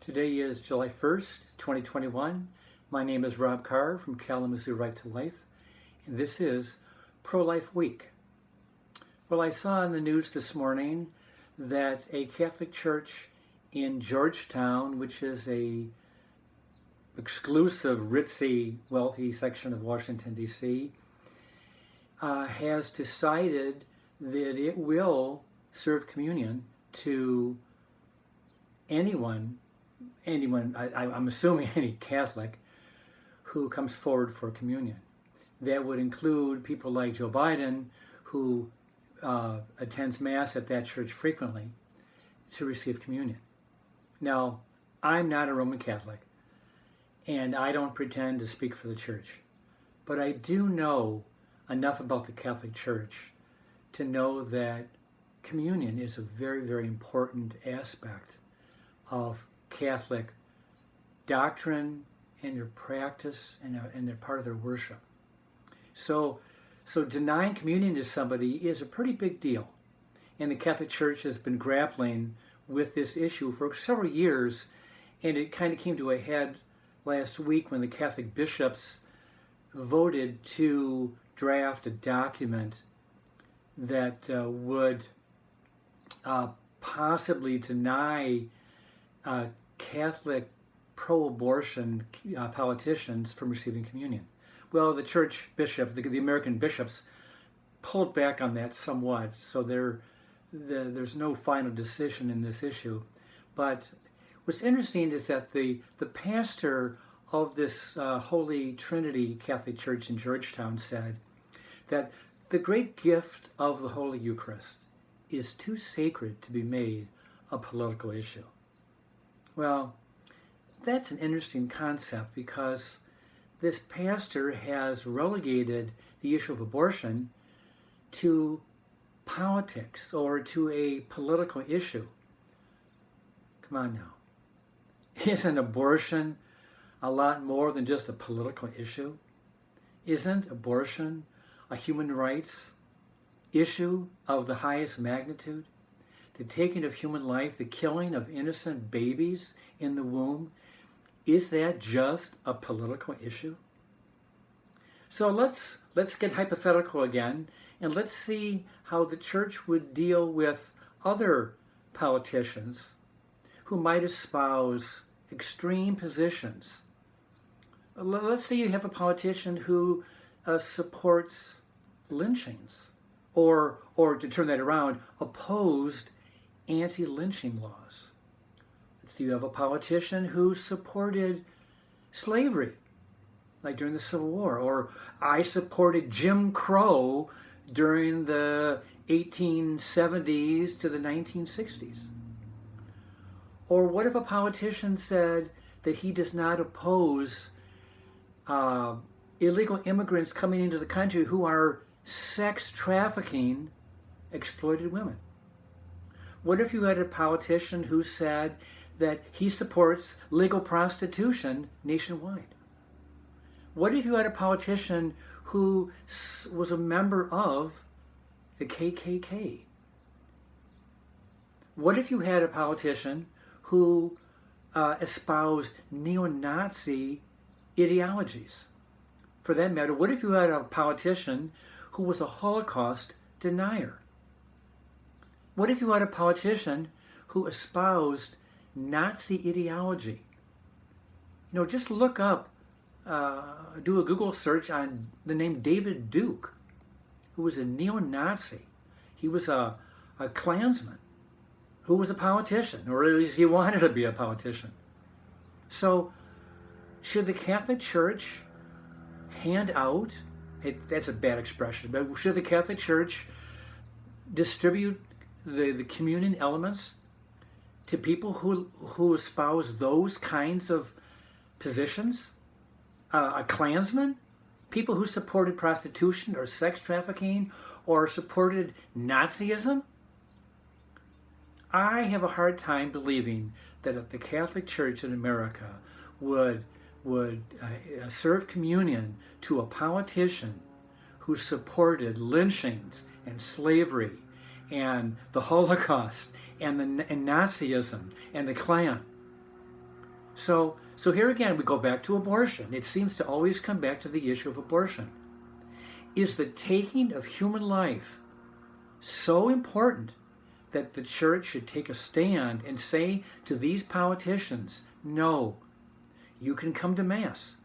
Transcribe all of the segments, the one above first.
Today is July 1st, 2021. My name is Rob Carr from Kalamazoo Right to Life, and this is Pro-Life Week. Well, I saw in the news this morning that a Catholic church in Georgetown, which is a exclusive, ritzy, wealthy section of Washington, D.C., has decided that it will serve communion to anyone, I'm assuming any Catholic, who comes forward for communion. That would include people like Joe Biden, who attends Mass at that church frequently to receive communion. Now, I'm not a Roman Catholic, and I don't pretend to speak for the church, but I do know enough about the Catholic Church to know that communion is a very, very important aspect of Catholic doctrine and their practice and their part of their worship. So denying communion to somebody is a pretty big deal. And the Catholic Church has been grappling with this issue for several years, and it kind of came to a head last week when the Catholic bishops voted to draft a document that would possibly deny Catholic pro-abortion politicians from receiving communion. Well, the church bishop, the American bishops, pulled back on that somewhat, so there's no final decision in this issue. But what's interesting is that the pastor of this Holy Trinity Catholic Church in Georgetown said that the great gift of the Holy Eucharist is too sacred to be made a political issue. Well, that's an interesting concept because this pastor has relegated the issue of abortion to politics or to a political issue. Come on now. Isn't abortion a lot more than just a political issue? Isn't abortion a human rights issue of the highest magnitude? The taking of human life, the killing of innocent babies in the womb, is that just a political issue? So let's get hypothetical again, and let's see how the church would deal with other politicians who might espouse extreme positions. Let's say you have a politician who supports lynchings, or to turn that around, opposed anti-lynching laws. Let's say you have a politician who supported slavery, like during the Civil War, or I supported Jim Crow during the 1870s to the 1960s. Or what if a politician said that he does not oppose illegal immigrants coming into the country who are sex trafficking exploited women? What if you had a politician who said that he supports legal prostitution nationwide? What if you had a politician who was a member of the KKK? What if you had a politician who espoused neo-Nazi ideologies? For that matter, what if you had a politician who was a Holocaust denier? What if you had a politician who espoused Nazi ideology? You know, just look up, do a Google search on the name David Duke, who was a neo-Nazi. He was a Klansman who was a politician, or at least he wanted to be a politician. So, should the Catholic Church hand out, that's a bad expression, but should the Catholic Church distribute the communion elements to people who espouse those kinds of positions? A Klansman? People who supported prostitution or sex trafficking or supported Nazism? I have a hard time believing that if the Catholic Church in America would serve communion to a politician who supported lynchings and slavery and the Holocaust and Nazism and the Klan, So here again, we go back to abortion. It seems to always come back to the issue of abortion. Is the taking of human life so important that the church should take a stand and say to these politicians, no, you can come to Mass,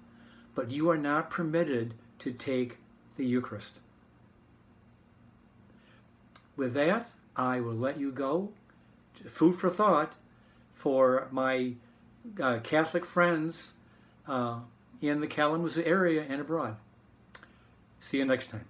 but you are not permitted to take the Eucharist? With that, I will let you go. Food for thought for my Catholic friends in the Kalamazoo area and abroad. See you next time.